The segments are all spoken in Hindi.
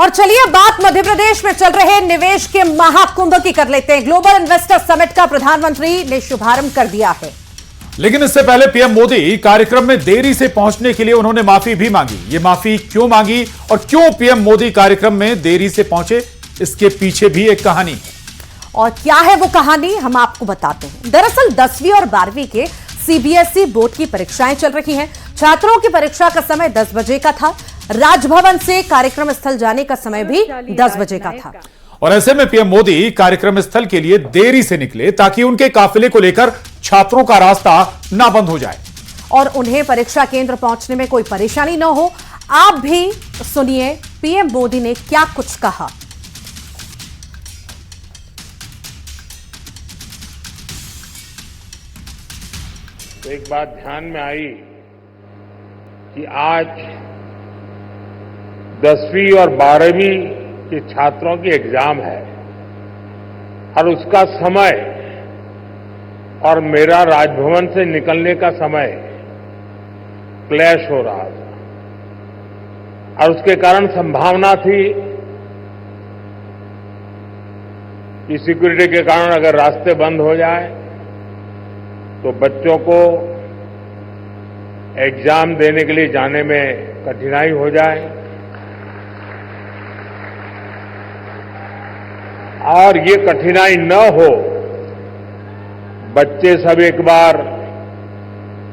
और चलिए बात मध्य प्रदेश में चल रहे निवेश के महाकुंभ की कर लेते हैं। ग्लोबल इन्वेस्टर समिट का प्रधानमंत्री ने शुभारंभ कर दिया है, लेकिन इससे पहले पीएम मोदी कार्यक्रम में देरी से पहुंचने के लिए उन्होंने माफी भी मांगी। ये माफी क्यों मांगी और क्यों पीएम मोदी कार्यक्रम में देरी से पहुंचे, इसके पीछे भी एक कहानी है। और क्या है वो कहानी, हम आपको बताते हैं। दरअसल 10वीं और 12वीं के सीबीएसई बोर्ड की परीक्षाएं चल रही हैं। छात्रों की परीक्षा का समय 10 बजे का था। राजभवन से कार्यक्रम स्थल जाने का समय भी 10 बजे का था। और ऐसे में पीएम मोदी कार्यक्रम स्थल के लिए देरी से निकले ताकि उनके काफिले को लेकर छात्रों का रास्ता ना बंद हो जाए और उन्हें परीक्षा केंद्र पहुंचने में कोई परेशानी न हो। आप भी सुनिए पीएम मोदी ने क्या कुछ कहा। तो एक बात ध्यान में आई कि आज 10वीं और 12वीं के छात्रों की एग्जाम है और उसका समय और मेरा राजभवन से निकलने का समय क्लैश हो रहा था और उसके कारण संभावना थी कि सिक्योरिटी के कारण अगर रास्ते बंद हो जाए तो बच्चों को एग्जाम देने के लिए जाने में कठिनाई हो जाए। और ये कठिनाई न हो, बच्चे सब एक बार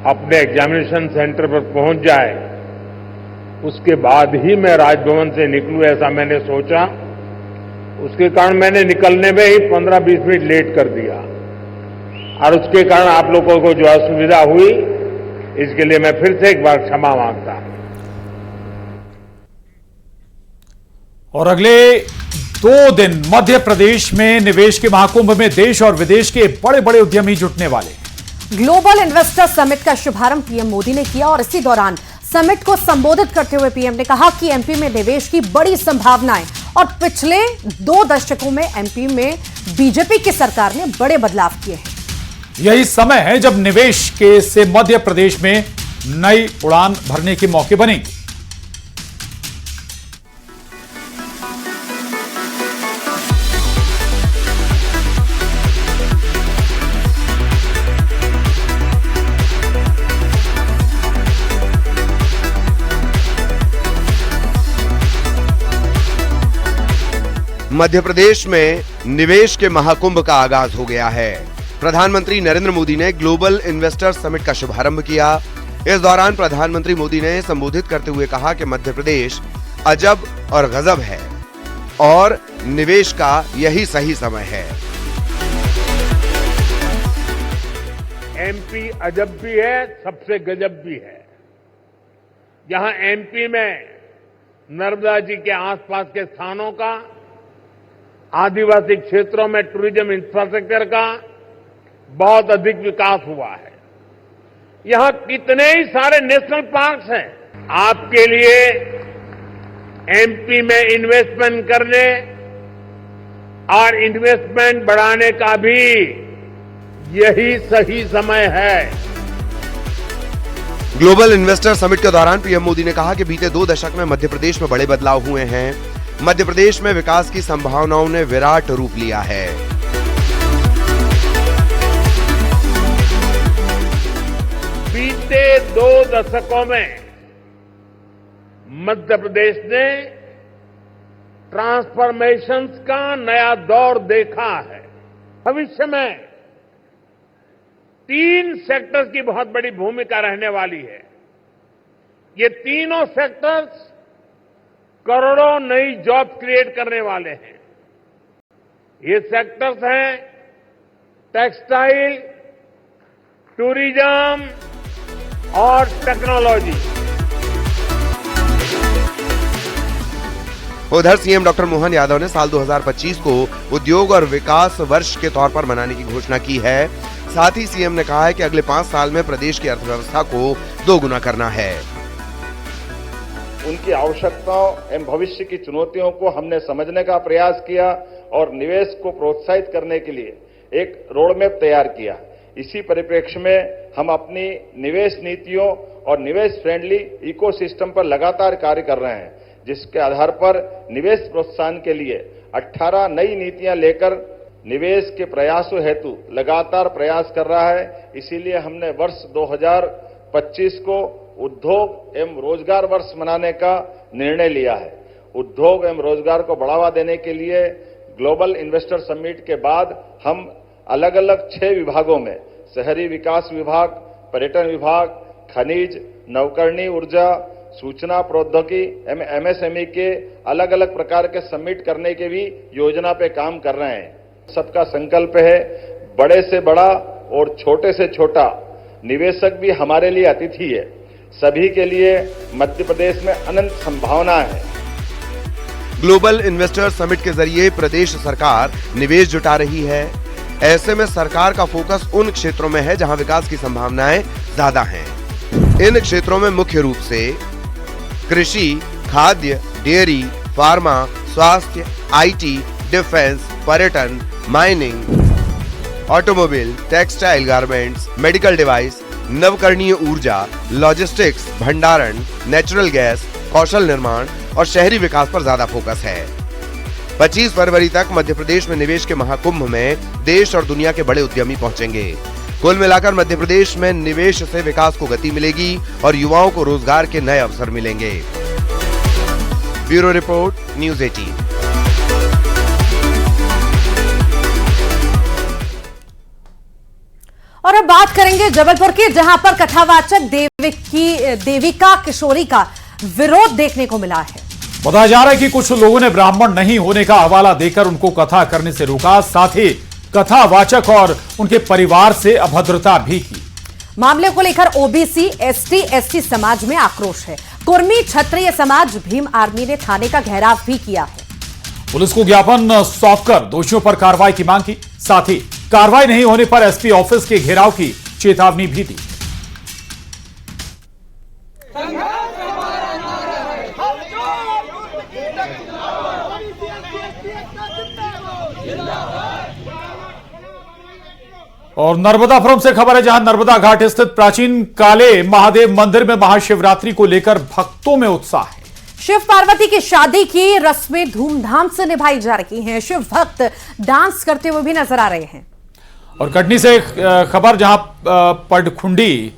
अपने एग्जामिनेशन सेंटर पर पहुंच जाए, उसके बाद ही मैं राजभवन से निकलूं, ऐसा मैंने सोचा। उसके कारण मैंने निकलने में ही 15-20 मिनट लेट कर दिया और उसके कारण आप लोगों को जो असुविधा हुई, इसके लिए मैं फिर से एक बार क्षमा मांगता हूं। और अगले 2 दिन मध्य प्रदेश में निवेश के महाकुंभ में देश और विदेश के बड़े बड़े उद्यमी जुटने वाले हैं। ग्लोबल इन्वेस्टर समिट का शुभारंभ पीएम मोदी ने किया और इसी दौरान समिट को संबोधित करते हुए पीएम ने कहा कि एमपी में निवेश की बड़ी संभावनाएं और पिछले 2 दशकों में एमपी में बीजेपी की सरकार ने बड़े बदलाव किए हैं। यही समय है जब निवेश के से मध्य प्रदेश में नई उड़ान भरने के मौके बनेंगे। मध्य प्रदेश में निवेश के महाकुंभ का आगाज हो गया है। प्रधानमंत्री नरेंद्र मोदी ने ग्लोबल इन्वेस्टर समिट का शुभारंभ किया। इस दौरान प्रधानमंत्री मोदी ने संबोधित करते हुए कहा कि मध्य प्रदेश अजब और गजब है और निवेश का यही सही समय है। एमपी अजब भी है, सबसे गजब भी है। यहां एमपी में नर्मदा जी के आसपास के स्थानों का, आदिवासी क्षेत्रों में टूरिज्म इंफ्रास्ट्रक्चर का बहुत अधिक विकास हुआ है। यहां कितने ही सारे नेशनल पार्क्स हैं। आपके लिए एमपी में इन्वेस्टमेंट करने और इन्वेस्टमेंट बढ़ाने का भी यही सही समय है। ग्लोबल इन्वेस्टर समिट के दौरान पीएम मोदी ने कहा कि बीते 2 दशक में मध्य प्रदेश में बड़े बदलाव हुए हैं। मध्य प्रदेश में विकास की संभावनाओं ने विराट रूप लिया है। बीते 2 दशकों में मध्य प्रदेश ने ट्रांसफॉर्मेशंस का नया दौर देखा है। भविष्य में 3 सेक्टर्स की बहुत बड़ी भूमिका रहने वाली है। ये तीनों सेक्टर्स करोड़ों नई जॉब क्रिएट करने वाले हैं। ये सेक्टर्स हैं टेक्सटाइल, टूरिज्म और टेक्नोलॉजी। उधर सीएम डॉक्टर मोहन यादव ने साल 2025 को उद्योग और विकास वर्ष के तौर पर मनाने की घोषणा की है। साथ ही सीएम ने कहा है कि अगले 5 साल में प्रदेश की अर्थव्यवस्था को 2 गुना करना है। उनकी आवश्यकताओं एवं भविष्य की चुनौतियों को हमने समझने का प्रयास किया और निवेश को प्रोत्साहित करने के लिए एक रोडमैप तैयार किया। इसी परिप्रेक्ष्य में हम अपनी निवेश नीतियों और निवेश फ्रेंडली इकोसिस्टम पर लगातार कार्य कर रहे हैं, जिसके आधार पर निवेश प्रोत्साहन के लिए 18 नई नीतियां लेकर निवेश के प्रयासों हेतु लगातार प्रयास कर रहा है। इसीलिए हमने वर्ष 2025 को उद्योग एवं रोजगार वर्ष मनाने का निर्णय लिया है। उद्योग एवं रोजगार को बढ़ावा देने के लिए ग्लोबल इन्वेस्टर समिट के बाद हम अलग अलग 6 विभागों में शहरी विकास विभाग, पर्यटन विभाग, खनिज, नवकरणीय ऊर्जा, सूचना प्रौद्योगिकी एवं एमएसएमई के अलग अलग प्रकार के समिट करने के भी योजना पे काम कर रहे हैं। सबका संकल्प है बड़े से बड़ा और छोटे से छोटा निवेशक भी हमारे लिए अतिथि है। सभी के लिए मध्य प्रदेश में अनंत संभावना है। ग्लोबल इन्वेस्टर समिट के जरिए प्रदेश सरकार निवेश जुटा रही है। ऐसे में सरकार का फोकस उन क्षेत्रों में है जहां विकास की संभावनाएं ज्यादा हैं। इन क्षेत्रों में मुख्य रूप से कृषि, खाद्य, डेयरी, फार्मा, स्वास्थ्य, आईटी, डिफेंस, पर्यटन, mining, automobile, textile garments, medical device, नवकरणीय ऊर्जा, लॉजिस्टिक्स, भंडारण, नेचुरल गैस, कौशल निर्माण और शहरी विकास पर ज्यादा फोकस है। 25 फरवरी तक मध्य प्रदेश में निवेश के महाकुंभ में देश और दुनिया के बड़े उद्यमी पहुंचेंगे। कुल मिलाकर मध्य प्रदेश में निवेश से विकास को गति मिलेगी और युवाओं को रोजगार के नए अवसर मिलेंगे। Bureau report, news 18। और अब बात करेंगे जबलपुर की, जहां पर कथावाचक देविका किशोरी का विरोध देखने को मिला है। बताया जा रहा है कि कुछ लोगों ने ब्राह्मण नहीं होने का हवाला देकर उनको कथा करने से रोका, साथ ही कथावाचक और उनके परिवार से अभद्रता भी की। मामले को लेकर ओबीसी, एसटी, एससी समाज में आक्रोश है। कुर्मी क्षत्रिय समाज भीम आर्मी ने थाने का घेराव भी किया है। पुलिस को ज्ञापन सौंपकर दोषियों पर कार्रवाई की मांग की, साथ ही कार्रवाई नहीं होने पर एसपी ऑफिस के घेराव की चेतावनी भी दी। और नर्मदापुरम से खबर है, जहां नर्मदा घाट स्थित प्राचीन काले महादेव मंदिर में महाशिवरात्रि को लेकर भक्तों में उत्साह है। शिव पार्वती की शादी की रस्में धूमधाम से निभाई जा रही हैं। शिव भक्त डांस करते हुए भी नजर आ रहे हैं। और कटनी से खबर, जहां पडखुंडी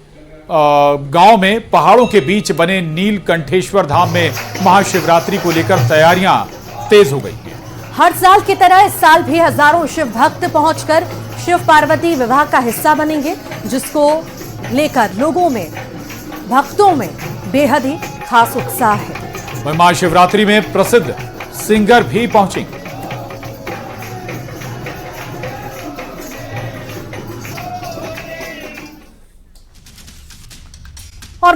गांव में पहाड़ों के बीच बने नीलकंठेश्वर धाम में महाशिवरात्रि को लेकर तैयारियां तेज हो गई हैं। हर साल की तरह इस साल भी हजारों शिव भक्त पहुंचकर शिव पार्वती विवाह का हिस्सा बनेंगे, जिसको लेकर लोगों में, भक्तों में बेहद ही खास उत्साह है। महाशिवरात्रि में प्रसिद्ध सिंगर भी पहुंचेंगे। और